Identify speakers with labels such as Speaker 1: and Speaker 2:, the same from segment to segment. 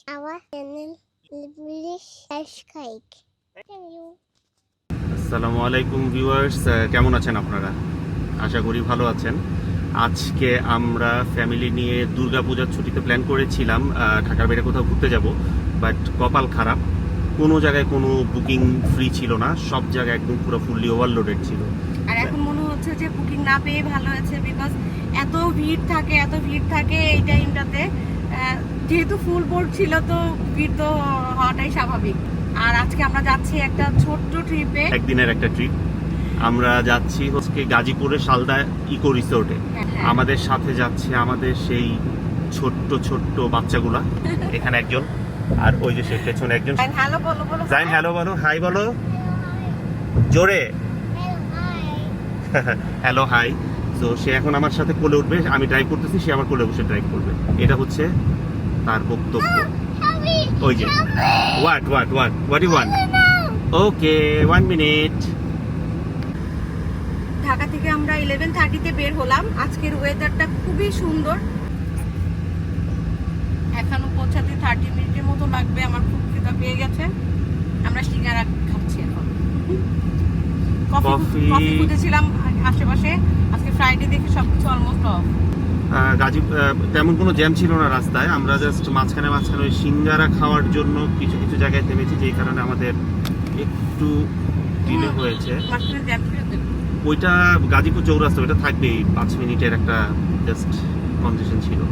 Speaker 1: our channel British Ashkaik. Thank you.
Speaker 2: আসসালামু আলাইকুম viewers, কেমন আছেন আপনারা? আশা করি ভালো আছেন। আজকে আমরা ফ্যামিলি নিয়ে দুর্গাপূজার ছুটিতে প্ল্যান করেছিলাম ঢাকার বাইরে কোথাও ঘুরতে যাব, বাট কপাল খারাপ, কোনো জায়গায় কোনো বুকিং ফ্রি ছিল না, সব জায়গায় একদম পুরো ফুললি ওভারলোডেড ছিল।
Speaker 3: আর এখন মনে হচ্ছে যে বুকিং না পেয়ে ভালো হয়েছে, বিকজ এত ভিড় থাকে এই টাইমটাতে। যেহেতু ফুল বোর্ড ছিল তো ভিড় তো হওয়াটাই স্বাভাবিক। আর আজকে আমরা যাচ্ছি একটা ছোট্ট ট্রিপে,
Speaker 2: একদিনের একটা ট্রিপ। আমরা যাচ্ছি হচ্ছে গাজীপুরের শালদা ইকো রিসোর্টে। আমাদের সাথে যাচ্ছে আমাদের সেই ছোট্ট ছোট্ট বাচ্চাগুলা, এখানে একজন আর ওই যে সে পেছনে একজন।
Speaker 3: হ্যালো বলো
Speaker 2: জাইন হ্যালো বলো, হাই বলো জোরে, হ্যালো হাই। তো সে এখন আমার সাথে কোলে উঠবে, আমি ড্রাইভ করতেছি, সে আমার কোলে বসে ড্রাইভ করবে। এটা হচ্ছে তার বক্তব্য। ওই যে what you want? Okay 1 minute.
Speaker 3: Dhaka থেকে আমরা 11:30-তে বের হলাম। আজকের ওয়েদারটা খুবই সুন্দর। এখনো পৌঁছাতে 30 মিনিটের মতো লাগবে। আমার খুব খিদা পেয়ে গেছে। আমরা সিঙ্গারা খাচ্ছি এখন। কফি খুঁজেছিলাম আশেপাশে, আজকে ফ্রাইডে দেখে সবকিছু অলমোস্ট অফ।
Speaker 2: তেমন কোনো জ্যাম ছিল না রাস্তায়, আমরা জাস্ট মাঝখানে ওই সিঙ্গারা খাওয়ার জন্য কিছু কিছু জায়গায় থেমেছি, যেই কারণে আমাদের একটু ডিলে হয়েছে।
Speaker 3: মাঝখানে জ্যাম ছিল তো?
Speaker 2: ওইটা গাজীপুর চৌরাস্তা, ওইটা থাকবেই, 5 মিনিটের একটা জাস্ট কনজেশন ছিল।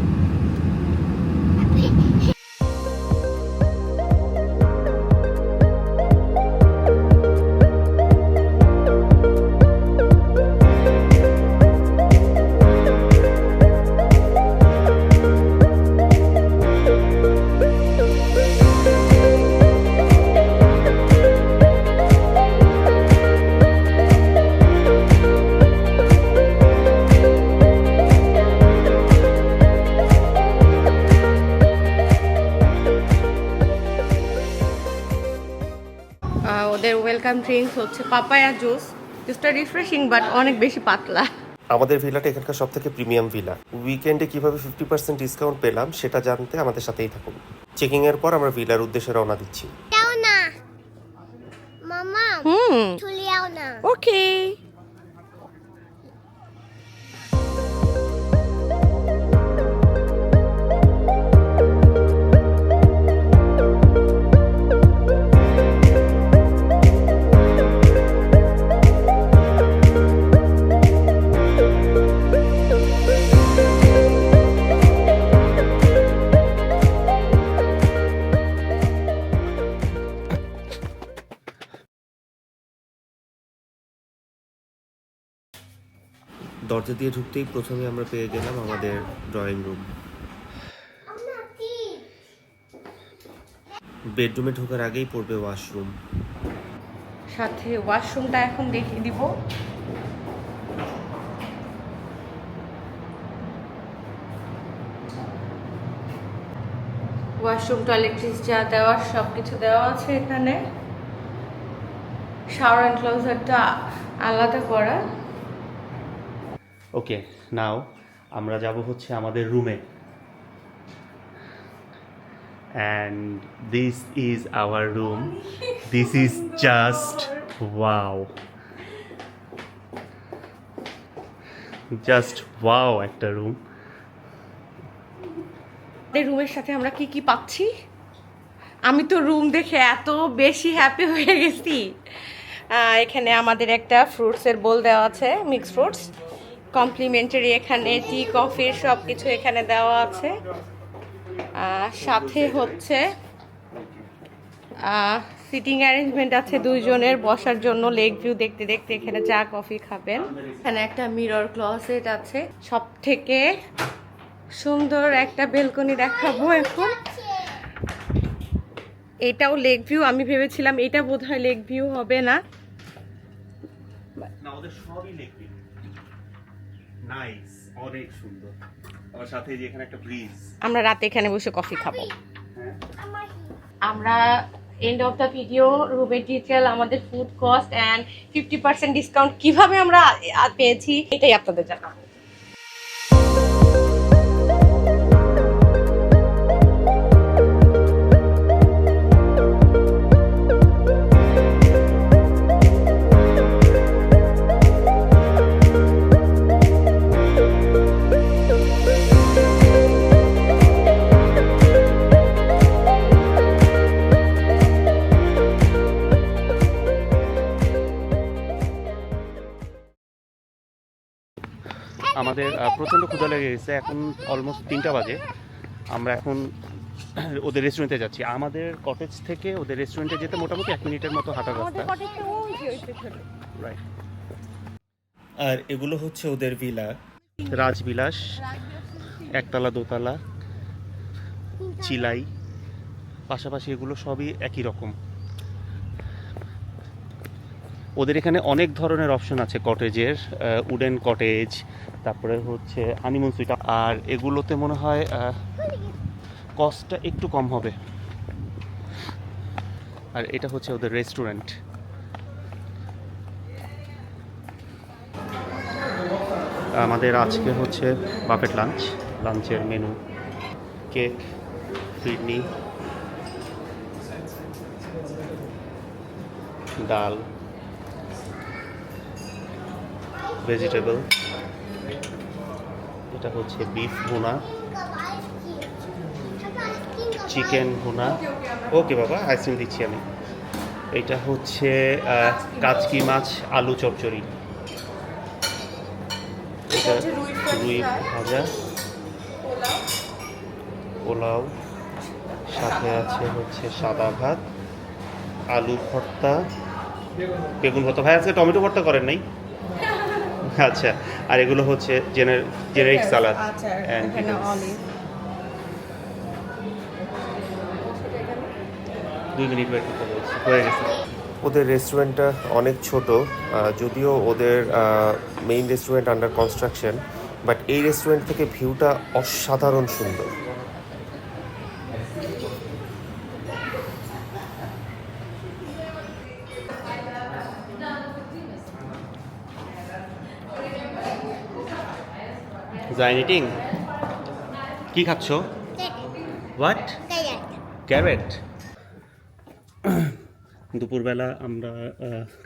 Speaker 3: ওদের ওয়েলকাম ড্রিঙ্কস হচ্ছে পাপায়া জুস। জুসটা রিফ্রেশিং বাট অনেক বেশি পাতলা।
Speaker 4: আমাদের ভিলাটা এখানকার সব থেকে প্রিমিয়াম ভিলা। উইকেন্ডে কিভাবে 50% ডিসকাউন্ট পেলাম সেটা জানতে আমাদের সাথেই থাকুন। চেকিং এর পর আমরা ভিলার উদ্দেশ্যে রওনা দিচ্ছি।
Speaker 1: Yaw na. Mama. Chuli yaw na.
Speaker 3: ওকে।
Speaker 4: দরজা দিয়ে ঢুকতেই প্রথমে আমরা পেয়ে গেলাম আমাদের ড্রয়িং রুম। বেডরুমে ঢোকার আগেই পড়বে ওয়াশরুম।
Speaker 3: সাথে ওয়াশরুমটা এখন দেখিয়ে দিব। ওয়াশরুম, টয়লেট্রিজ যা দেওয়ার সব কিছু দেওয়া আছে এখানে। শাওয়ার এনক্লোজারটা আলাদা করা।
Speaker 2: ওকে, নাও আমরা যাব হচ্ছে আমাদের রুমে। And this is our room. This is just wow, just wow একটা রুম।
Speaker 3: রুমের সাথে আমরা কি কি পাচ্ছি, আমি তো রুম দেখে এত বেশি হ্যাপি হয়ে গেছি। এখানে আমাদের একটা ফ্রুটসের বোল দেওয়া আছে, মিক্স ফ্রুটস কমপ্লিমেন্টারি। এখানে টি কফির সব কিছু এখানে দেওয়া আছে। সাথে হচ্ছে সিটিং অ্যারেঞ্জমেন্ট আছে দুইজনের বসার জন্য, লেক ভিউ দেখতে দেখতে এখানে চা কফি খাবেন। এখানে একটা মিরর ক্লোজেট আছে। সব থেকে সুন্দর একটা বেলকনি দেখাবো এখন। এটাও লেক ভিউ। আমি ভেবেছিলাম এটা বোধহয় লেক ভিউ হবে না।
Speaker 2: না, ওদের সবই লেক ভিউ। নাইস, অনেক সুন্দর। আমার সাথে যে এখানে একটা ব্রিজ।
Speaker 3: আমরা রাতে এখানে বসে কফি খাবো।
Speaker 2: হ্যাঁ,
Speaker 3: আমরা এন্ড অফ দ্য ভিডিও রুমের ডিটেল, আমাদের ফুড কস্ট অ্যান্ড 50% ডিসকাউন্ট কিভাবে আমরা পেয়েছি এটাই আপনাদের জানাবো।
Speaker 2: আমাদের প্রচণ্ড ক্ষুধা লেগে গেছে, এখন অলমোস্ট 3টা বাজে। আমরা এখন ওদের রেস্টুরেন্টে যাচ্ছি। আমাদের কটেজ থেকে ওদের রেস্টুরেন্টে যেতে মোটামুটি 1 মিনিটের মতো হাঁটার রাস্তা। রাইট। আর এগুলো হচ্ছে ওদের ভিলা, রাজবিলাস, একতলা দোতলা, চিলাই, পাশাপাশি এগুলো সবই একই রকম। ওদের এখানে অনেক ধরনের অপশন আছে কটেজের, উডেন কটেজ, তারপরে হচ্ছে হানিমুন সুইট। আর এগুলোতে মনে হয় কস্টটা একটু কম হবে। আর এটা হচ্ছে ওদের রেস্টুরেন্ট। আমাদের আজকে হচ্ছে বাফেট লাঞ্চ। লাঞ্চের মেনু কেক, ফিডনি, ডাল, ভেজিটেবল, এটা হচ্ছে বিফ ভুনা, চিকেন ভুনা। ওকে বাবা, আইসক্রিম দিচ্ছি আমি। এটা হচ্ছে কাচকি মাছ আলু চচ্চড়ি, এটা রুই ভাজা, পোলাও, সাথে আছে হচ্ছে সাদা ভাত, আলু ভর্তা, বেগুন ভর্তা। ভাই আজকে টমেটো ভর্তা করেন নাই? আচ্ছা। আর এগুলো হচ্ছে generic salad and 2 minute wait করতে বলছি, হয়ে গেছে।
Speaker 4: ওদের রেস্টুরেন্টটা অনেক ছোট, যদিও ওদের main restaurant under construction, but এই রেস্টুরেন্ট থেকে ভিউটা অসাধারণ সুন্দর।
Speaker 2: জাইনিটিং কি খাচ্ছ? হোয়াট? ক্যারেট। দুপুরবেলা আমরা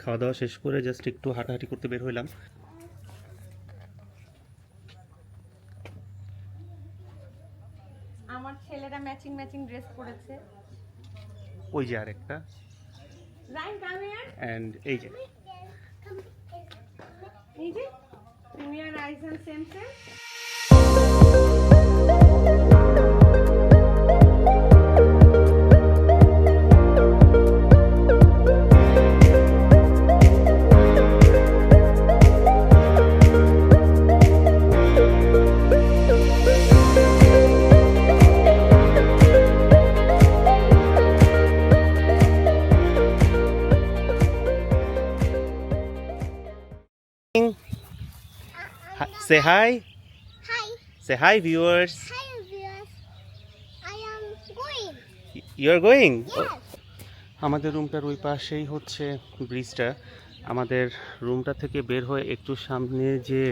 Speaker 2: খাওয়া দাওয়া শেষ করে জাস্ট একটু হাঁটাহাঁটি করতে বের হইলাম।
Speaker 3: আমার ছেলেরা ম্যাচিং ড্রেস পরেছে।
Speaker 2: ওই যে আরেকটা,
Speaker 3: রাইন কাম হিয়ার।
Speaker 2: এন্ড এই যে
Speaker 3: তুমি আর আইসন same same.
Speaker 2: Say hi.
Speaker 1: Hi.
Speaker 2: Say hi, viewers.
Speaker 1: Hi, viewers. I am going.
Speaker 2: You are going?
Speaker 1: Yes.
Speaker 2: আমাদের রুমটার ওই পাশেই হচ্ছে ব্রিজটা। আমাদের রুমটা থেকে বের হয়ে একটু সামনে যে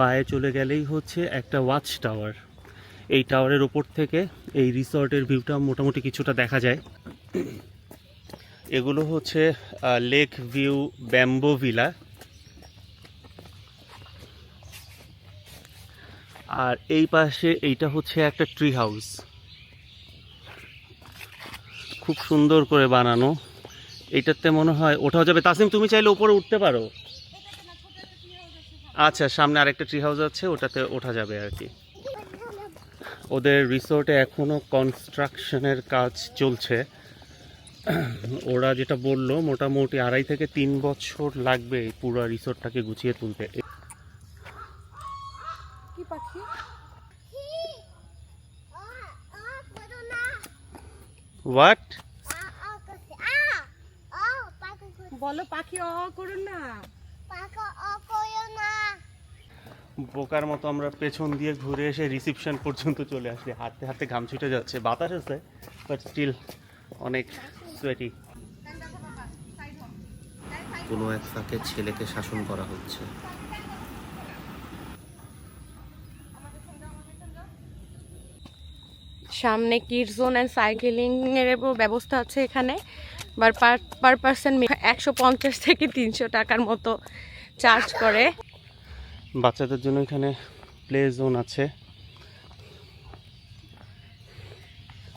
Speaker 2: বায়ে চলে গেলেই হচ্ছে একটা ওয়াচ টাওয়ার। এই টাওয়ারের ওপর থেকে এই রিসর্টের ভিউটা মোটামুটি কিছুটা দেখা যায়। এগুলো হচ্ছে লেক ভিউ ব্যাম্বো ভিলা। আর এই পাশে এইটা হচ্ছে একটা ট্রি হাউস, খুব সুন্দর করে বানানো। এইটাতে মনে হয় ওঠাও যাবে। তাসিম, তুমি চাইলে উপরে উঠতে পারো। আচ্ছা, সামনে আরেকটা ট্রি হাউস আছে, ওটাতে ওঠা যাবে আর কি। ওদের রিসোর্টে এখনো কনস্ট্রাকশনের কাজ চলছে। ওরা যেটা বললো মোটামুটি 2.5 থেকে 3 বছর লাগবে এই পুরো রিসোর্টটাকে গুছিয়ে তুলতে।
Speaker 3: কি পাখি?
Speaker 2: হোয়াট?
Speaker 3: বলো পাখি অ করুন না।
Speaker 2: বোকার মতো আমরা পেছন দিয়ে ঘুরে এসে রিসেপশন পর্যন্ত চলে আসি। হাঁটতে হাঁটতে ঘাম ছুটে যাচ্ছে, বাতাস আছে বাট স্টিল অনেক সোয়েটি।
Speaker 4: কোনো এক ফাঁকে ছেলেকে শাসন করা হচ্ছে।
Speaker 3: সামনে কিডস জোন অ্যান্ড সাইকেলিং এর ব্যবস্থা আছে এখানে। পার পার্সন 150 থেকে 300 টাকার মতো চার্জ করে।
Speaker 2: বাচ্চাদের জন্য এখানে প্লে জোন আছে।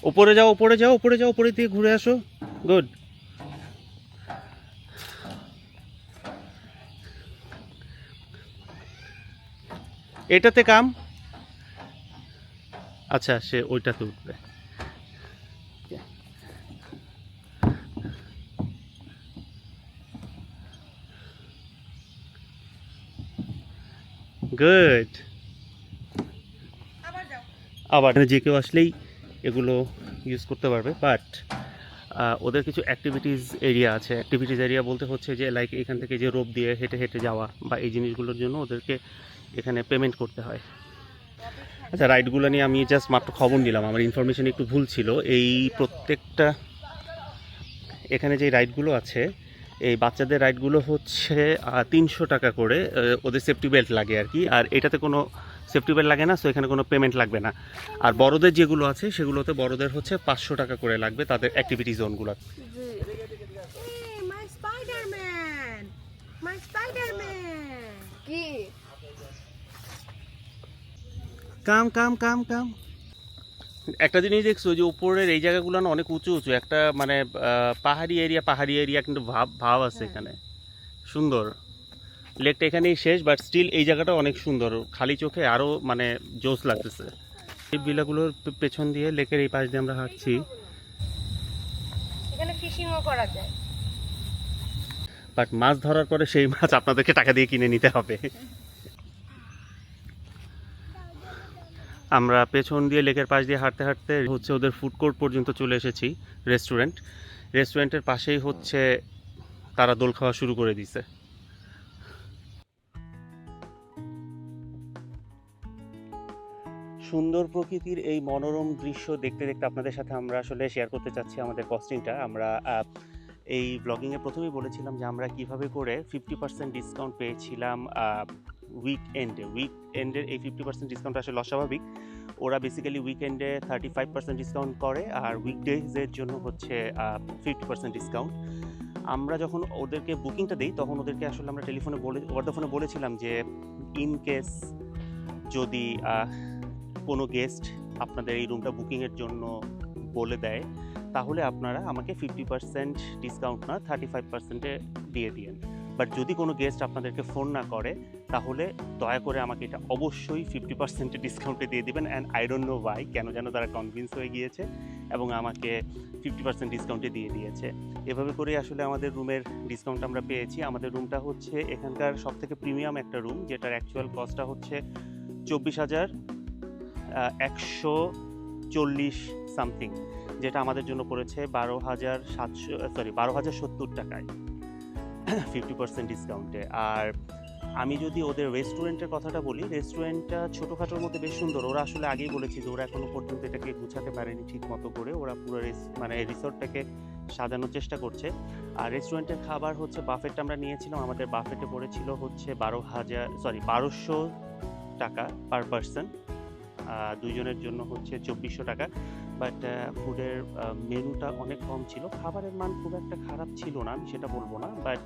Speaker 2: উপরে যাও, উপরে যাও, উপরে যাও, উপরে দিয়ে ঘুরে আসো। গুড। এটাতে কাম। আচ্ছা, সে ওইটাতে উঠবে। গুড। আবার যে কেউ আসলেই এগুলো ইউজ করতে পারবে, বাট ওদের কিছু অ্যাক্টিভিটিস এরিয়া আছে। অ্যাক্টিভিটিস এরিয়া বলতে হচ্ছে যে লাইক এখান থেকে যে রোপ দিয়ে হেঁটে হেঁটে যাওয়া বা এই জিনিসগুলোর জন্য ওদেরকে এখানে পেমেন্ট করতে হয়। আচ্ছা, রাইডগুলো নিয়ে আমি জাস্ট মাত্র খবর নিলাম, আমার ইনফরমেশন একটু ভুল ছিল। এই প্রত্যেকটা এখানে যে রাইডগুলো আছে, এই বাচ্চাদের রাইডগুলো হচ্ছে 300 টাকা করে। ওদের সেফটি বেল্ট লাগে আর কি, আর এটাতে কোনো সেফটি বেল্ট লাগে না, সো এখানে কোনো পেমেন্ট লাগবে না। আর বড়দের যেগুলো আছে সেগুলোতে বড়দের হচ্ছে 500 টাকা করে লাগবে তাদের অ্যাক্টিভিটি জোনগুলো।
Speaker 3: কি
Speaker 2: কাম কাম কাম কাম। একটা জিনিস দেখছো যে উপরের এই জায়গাগুলো না অনেক উঁচু উঁচু, একটা মানে পাহাড়ি এরিয়া কিন্তু ভাব আছে এখানে, সুন্দর। লেকটা এখানেই শেষ, বাট স্টিল এই জায়গাটা অনেক সুন্দর, খালি চোখে আরও মানে জোস লাগতেছে। এই ভিলাগুলোর পেছন দিয়ে লেকের এই পাশ দিয়ে আমরা হাঁটছি।
Speaker 3: এখানে ফিশিংও করা যায়,
Speaker 2: বাট মাছ ধরার পরে সেই মাছ আপনাদেরকে টাকা দিয়ে কিনে নিতে হবে। আমরা পেছন দিয়ে লেকের পাশ দিয়ে হাঁটতে হাঁটতে হচ্ছে ওদের ফুড কোর্ট পর্যন্ত চলে এসেছি। রেস্টুরেন্টের পাশেই হচ্ছে তারা দোল খাওয়া শুরু করে দিছে। সুন্দর প্রকৃতির এই মনোরম দৃশ্য দেখতে দেখতে আপনাদের সাথে আমরা আসলে শেয়ার করতে চাচ্ছি আমাদের কস্টিংটা। আমরা এই ব্লগিংয়ে প্রথমেই বলেছিলাম যে আমরা কিভাবে করে 50% ডিসকাউন্ট পেয়েছিলাম উইকএন্ডের। এই 50% ডিসকাউন্ট আসলে অস্বাভাবিক। ওরা বেসিক্যালি উইকএন্ডে 35% ডিসকাউন্ট করে, আর উইকডেজের জন্য হচ্ছে 50% ডিসকাউন্ট। আমরা যখন ওদেরকে বুকিংটা দিই তখন ওদেরকে আসলে আমরা ওভার দ্য ফোনে বলেছিলাম যে ইন কেস যদি কোনো গেস্ট আপনাদের এই রুমটা বুকিংয়ের জন্য বলে দেয়, তাহলে আপনারা আমাকে 50% ডিসকাউন্ট না 35%-এ দিয়ে দিন। বাট যদি কোনো গেস্ট আপনাদেরকে ফোন না করে, তাহলে দয়া করে আমাকে এটা অবশ্যই 50% ডিসকাউন্টে দিয়ে দিবেন। And I don't know Y, কেন যেন তারা কনভিন্স হয়ে গিয়েছে এবং আমাকে 50% ডিসকাউন্টে দিয়ে দিয়েছে। এভাবে করে আসলে আমাদের রুমের ডিসকাউন্ট আমরা পেয়েছি। আমাদের রুমটা হচ্ছে এখানকার সবথেকে প্রিমিয়াম একটা রুম, যেটার অ্যাকচুয়াল কস্টটা হচ্ছে 24,140 সামথিং, যেটা আমাদের জন্য পড়েছে 12,070 টাকায় 50% ডিসকাউন্টে। আর আমি যদি ওদের রেস্টুরেন্টের কথাটা বলি, রেস্টুরেন্টটা ছোটোখাটোর মধ্যে বেশ সুন্দর। ওরা আসলে আগেই বলেছি যে ওরা এখনও পর্যন্ত এটাকে গুছাতে পারেনি ঠিক মতো করে। ওরা পুরো রিসোর্টটাকে সাজানোর চেষ্টা করছে। আর রেস্টুরেন্টের খাবার হচ্ছে বাফেটটা আমরা নিয়েছিলাম, আমাদের বাফেটে পড়েছিল হচ্ছে 1200 টাকা পার পারসন। দুইজনের জন্য হচ্ছে 2400 টাকা। বাট ফুডের মেনুটা অনেক কম ছিল, খাবারের মান খুব একটা খারাপ ছিল না, আমি সেটা বলবো না, বাট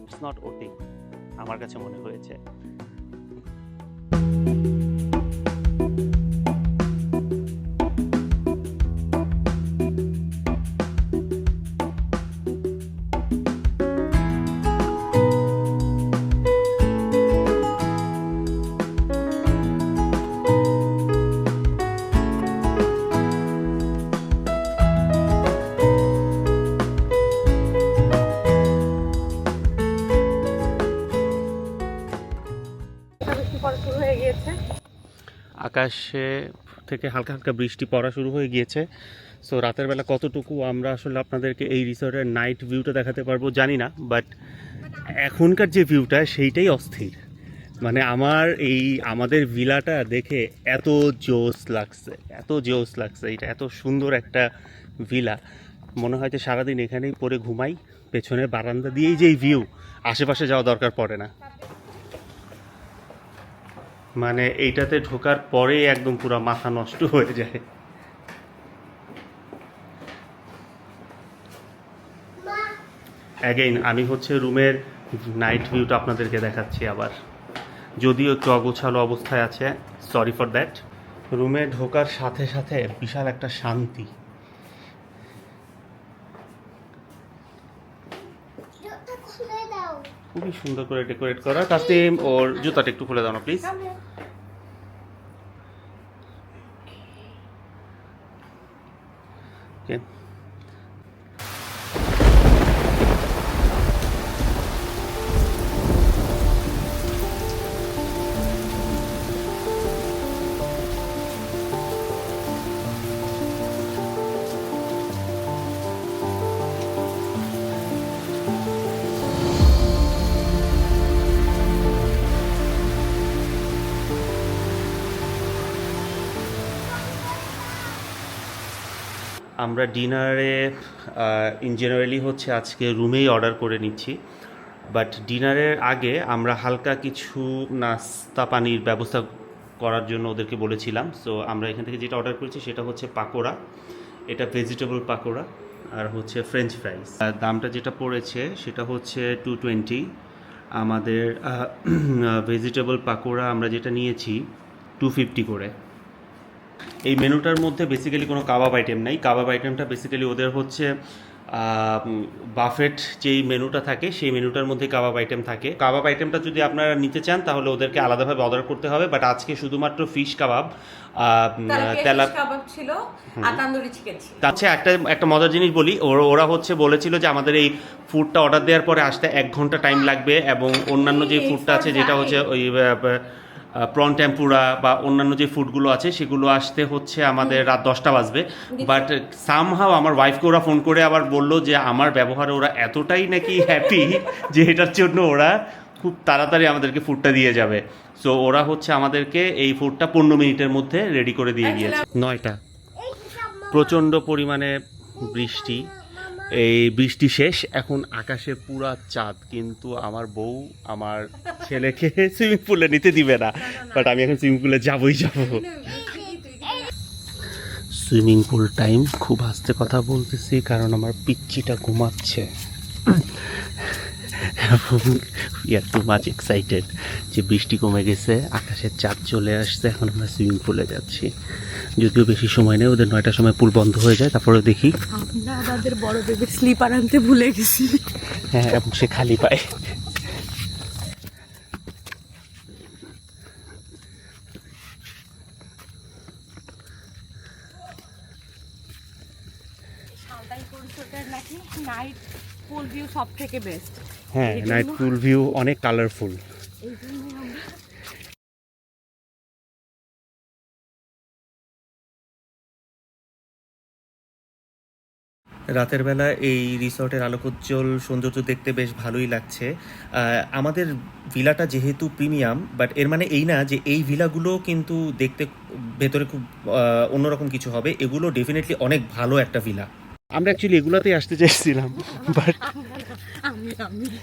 Speaker 2: ইটস নট ওটিং আমার কাছে মনে হয়েছে। আকাশে থেকে হালকা হালকা বৃষ্টি পড়া শুরু হয়ে গিয়েছে। সো রাতের বেলা কতটুকু আমরা আসলে আপনাদেরকে এই রিসর্টের নাইট ভিউটা দেখাতে পারবো জানি না, বাট এখনকার যে ভিউটা সেইটাই অস্থির। মানে আমাদের ভিলাটা দেখে এত জোস লাগছে, এটা এত সুন্দর একটা ভিলা। মনে হয় যে সারাদিন এখানেই পরে ঘুমাই, পেছনে বারান্দা দিয়েই যে ভিউ, আশেপাশে যাওয়া দরকার পড়ে না। মানে এইটাতে ঢোকার পরে একদম পুরো মাথা নষ্ট হয়ে যায়। অ্যাগেইন আমি হচ্ছে রুমের নাইট ভিউটা আপনাদেরকে দেখাচ্ছি আবার, যদিও একটু অগোছালো অবস্থায় আছে, সরি ফর দ্যাট। রুমে ঢোকার সাথে সাথে বিশাল একটা শান্তি।
Speaker 1: খুলে দাও।
Speaker 2: খুবই সুন্দর করে ডেকোরেট করা। তাসনিম ওর জুতাটা একটু খুলে দাও না প্লিজ। ওকে, আমরা ডিনারে ইন জেনারেলি হচ্ছে আজকে রুমেই অর্ডার করে নিচ্ছি, বাট ডিনারের আগে আমরা হালকা কিছু নাস্তা পানির ব্যবস্থা করার জন্য ওদেরকে বলেছিলাম। সো আমরা এখান থেকে যেটা অর্ডার করেছি সেটা হচ্ছে পাকোড়া, এটা ভেজিটেবল পাকোড়া, আর হচ্ছে ফ্রেঞ্চ ফ্রাইস। দামটা যেটা পড়েছে সেটা হচ্ছে 220। আমাদের ভেজিটেবল পাকোড়া আমরা যেটা নিয়েছি 250 করে। এই মেনুটার মধ্যে বেসিক্যালি কোনো কাবাব আইটেম নাই। কাবাব আইটেমটা বেসিক্যালি ওদের হচ্ছে বাফেট যেই মেনুটা থাকে সেই মেনুটার মধ্যে কাবাব আইটেম থাকে। কাবাব আইটেমটা যদি আপনারা নিতে চান তাহলে ওদেরকে আলাদাভাবে অর্ডার করতে হবে, বাট আজকে শুধুমাত্র ফিশ কাবাব,
Speaker 3: কাবাব ছিল আর তান্দুরি চিকেন ছিল।
Speaker 2: আচ্ছা, একটা মজার জিনিস বলি, ওরা হচ্ছে বলেছিল যে আমাদের এই ফুডটা অর্ডার দেওয়ার পরে আসতে 1 ঘন্টা টাইম লাগবে, এবং অন্যান্য যে ফুডটা আছে যেটা হচ্ছে ওই প্রন টেম্পুরা বা অন্যান্য যে ফুডগুলো আছে সেগুলো আসতে হচ্ছে আমাদের রাত 10টা বাজবে। বাট সামহাও আমার ওয়াইফকে ওরা ফোন করে আবার বললো যে আমার ব্যবহারে ওরা এতটাই নাকি হ্যাপি যে এটার জন্য ওরা খুব তাড়াতাড়ি আমাদেরকে ফুডটা দিয়ে যাবে। সো ওরা হচ্ছে আমাদেরকে এই ফুডটা 15 মিনিটের মধ্যে রেডি করে দিয়ে গিয়েছে। 9টা। প্রচণ্ড পরিমাণে বৃষ্টি, এই বৃষ্টি শেষ, এখন আকাশে পুরা চাঁদ, কিন্তু আমার বউ আমার ছেলেকে সুইমিং পুলে নিতে দিবে না, বাট আমি এখন সুইমিং পুলে যাবই যাব। Swimming pool time. খুব আস্তে কথা বলতেছি কারণ আমার পিচ্চিটা ঘুমাচ্ছে, এবং ইয়ার টু মাচ এক্সাইটেড যে বৃষ্টি কমে গেছে, আকাশের চাঁদ চলে আসছে, এখন আমরা সুইমিং পুলে যাচ্ছি। যদিও বেশি সময় নেই, ওদের 9টার সময় পুল বন্ধ হয়ে যায়, তারপরে দেখি।
Speaker 3: আমরা আমাদের বড় বেবির স্লিপার আনতে ভুলে গেছি।
Speaker 2: হ্যাঁ, এবং সে খালি পায়।
Speaker 3: নাকি নাইট পুল ভিউ সব থেকে বেস্ট।
Speaker 2: হ্যাঁ, নাইট পুল ভিউ অনেক কালারফুল।
Speaker 3: এই জন্যই আমরা
Speaker 2: রাতের বেলা এই রিসর্টের আলোকোজ্জ্বল সৌন্দর্য দেখতে বেশ ভালোই লাগছে। আমাদের ভিলাটা যেহেতু প্রিমিয়াম, বাট এর মানে এই না যে এই ভিলাগুলো কিন্তু দেখতে ভেতরে খুব অন্যরকম কিছু হবে। এগুলো ডেফিনেটলি অনেক ভালো একটা ভিলা। আমরা অ্যাকচুয়ালি এগুলোতেই আসতে চাইছিলাম, বাট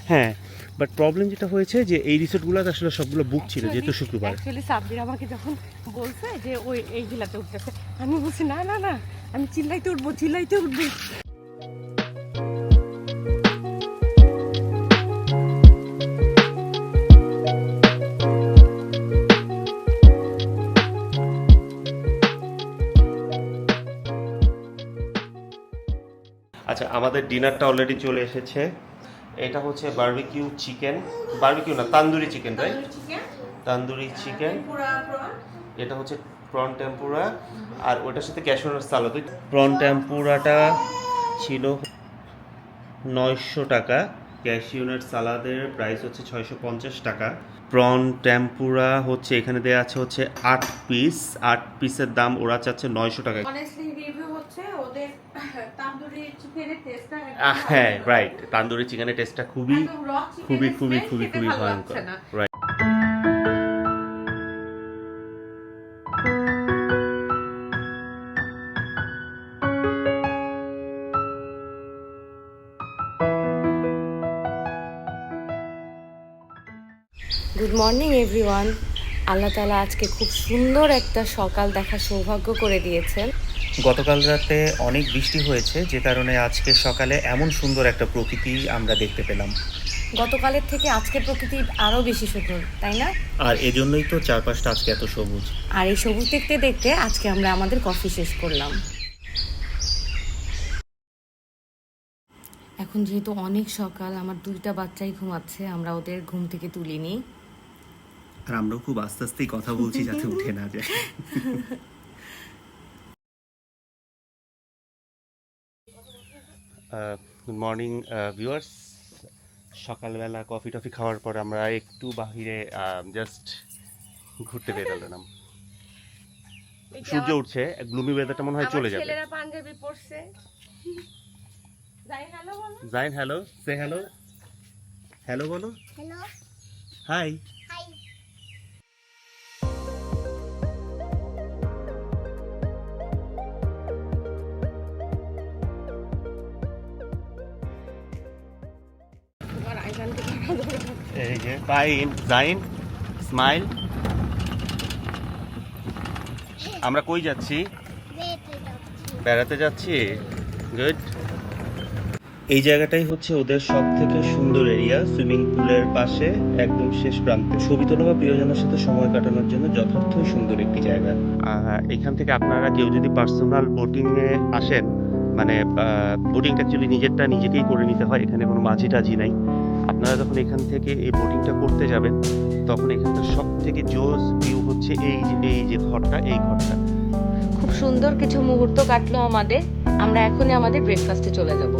Speaker 2: হ্যাঁ, বাট প্রবলেম যেটা হয়েছে যে এই রিসোর্টগুলোতে আসলে সবগুলো বুক ছিল যেহেতু শুক্রবার।
Speaker 3: অ্যাকচুয়ালি সাব্বির আমাকে যখন বলছে যে ওই এই ভিলাতে উঠতেছে, আমি বলছি না না না, আমি চিল্লাইতে উঠবো।
Speaker 2: আচ্ছা, আমাদের ডিনারটা অলরেডি চলে এসেছে। এটা হচ্ছে বারবিকিউ চিকেন, বারবিকিউ না, tandoori chicken, right? Tandoori chicken. এটা হচ্ছে প্রন টেম্পুরা, আর ওটার সাথে ক্যাশিউনাট সালাদ। প্রন টেম্পুরাটা ছিল 900 টাকা, ক্যাশিউনাট সালাদের প্রাইস হচ্ছে 650 টাকা। প্রন টেম্পুরা হচ্ছে এখানে দেওয়া আছে হচ্ছে 8 পিস, 8 পিসের দাম ওরা চাচ্ছে 900 টাকা।
Speaker 3: অনেস্টলি রিভিউ হচ্ছে ওদের তান্দুরি চিকেনের টেস্টটা
Speaker 2: হ্যাঁ, রাইট, তান্দুরি চিকেনের টেস্টটা খুবই খুবই খুবই খুবই খুবই ভয়ঙ্কর, রাইট।
Speaker 3: Good morning everyone. আল্লাহ তাআলা আজকে খুব সুন্দর একটা সকাল দেখার সৌভাগ্য করে দিয়েছেন।
Speaker 2: গতকাল রাতে অনেক বৃষ্টি হয়েছে, যে কারণে আজকে সকালে এমন সুন্দর একটা প্রকৃতি আমরা দেখতে পেলাম।
Speaker 3: গতকালের থেকে আজকের প্রকৃতি আরো বেশি সুন্দর, তাই না?
Speaker 2: আর এজন্যই তো চারপাশটা আজকে এত সবুজ।
Speaker 3: আর এই সবুজ দেখতে দেখতে আজকে আমরা আমাদের কফি শেষ করলাম। এখন যেহেতু অনেক সকাল, আমার 2টা বাচ্চাই ঘুমাচ্ছে, আমরা ওদের ঘুম থেকে তুলিনি।
Speaker 2: আর আমরাও খুব আস্তে আস্তেই কথা বলছি যাতে উঠে না যায়। গুড মর্নিং ভিউয়ার্স, সকালবেলা কফি টফি খাওয়ার পর আমরা একটু বাহিরে জাস্ট ঘুরতে বেরোলাম। সূর্য উঠছে, গ্লুমি ওয়েদারটা মনে হয় চলে যাবে।
Speaker 3: ছেলেরা পাঞ্জাবি পরছে। যাই হ্যালো বলো।
Speaker 2: জাইন হ্যালো, সে হ্যালো, হ্যালো বলো,
Speaker 1: Hello.
Speaker 2: হাই।
Speaker 1: Hi.
Speaker 3: তোমার আইজান থেকে
Speaker 2: এই যে ফাইন, জাইন, স্মাইল। আমরা কই যাচ্ছি? বেড়াতে যাচ্ছি। গুড। এই জায়গাটাই হচ্ছে ওদের সব থেকে সুন্দর এরিয়া, সুইমিং পুলের পাশে একদম শেষ প্রান্তে। ছবি তোলা বা প্রিয়জনের সাথে সময় কাটানোর জন্য যথার্থই সুন্দর একটি জায়গা। এখান থেকে আপনারা কেউ যদি পার্সোনাল বোটিংয়ে আসেন, মানে বোটিংটা অ্যাকচুয়ালি নিজেরটা নিজেকেই করে নিতে হয়, এখানে কোনো মাঝি টাঝি নাই। আপনারা যখন এখান থেকে এই বোটিংটা করতে যাবেন তখন এখানকার সব থেকে জোস ভিউ হচ্ছে এই যে ঘরটা, এই ঘরটা।
Speaker 3: খুব সুন্দর কিছু মুহূর্ত কাটলো আমাদের। আমরা এখনই আমাদের ব্রেকফাস্টে চলে যাব।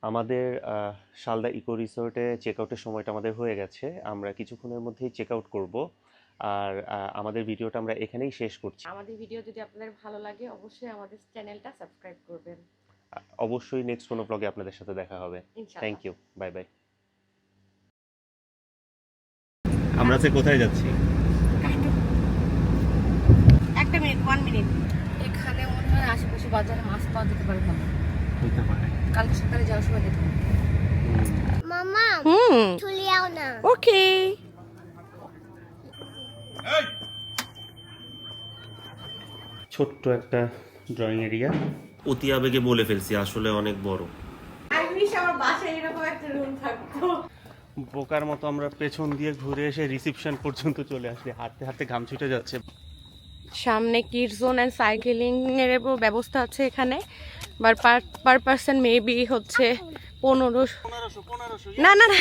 Speaker 2: আমাদের শালদা ইকো রিসোর্টে চেক আউটের সময়টা আমাদের হয়ে গেছে। আমরা কিছুক্ষণের মধ্যেই চেক আউট করবো। আর আমাদের ভিডিওটা আমরা এখানেই শেষ করছি।
Speaker 3: আমাদের ভিডিও যদি আপনাদের ভালো লাগে অবশ্যই আমাদের চ্যানেলটা সাবস্ক্রাইব করবেন।
Speaker 2: অবশ্যই নেক্সট কোনো ব্লগে আপনাদের সাথে দেখা হবে।
Speaker 3: ইনশাআল্লাহ।
Speaker 2: Thank you, bye bye. আমরা আজকে কোথায় যাচ্ছি?
Speaker 3: 1 মিনিট। এখানে মনে হয় আশেপাশে বাজারে মাছ পাওয়া যেতে পারে ভালো।
Speaker 2: হইতে পারে।
Speaker 3: কালকে সকালে যাওয়ার সময় দেখবো।
Speaker 1: Mama. Tuliao na.
Speaker 3: ওকে।
Speaker 2: ছোট্ট একটা ড্রয়িং এরিয়া। অতি আবেগে বলে ফেলছি, আসলে অনেক বড়।
Speaker 3: আই উইশ আমার বাসায় এরকম একটা রুম থাকতো।
Speaker 2: বোকার মতো আমরা পেছন দিয়ে ঘুরে এসে রিসেপশন পর্যন্ত চলে আসলে, হাঁটতে হাঁটতে ঘাম ছুটে যাচ্ছে।
Speaker 3: সামনে কিডস জোন এন্ড সাইকেলিং এর ব্যবস্থা আছে এখানে, বাট পার পারসন মেবি হচ্ছে 1500। না না না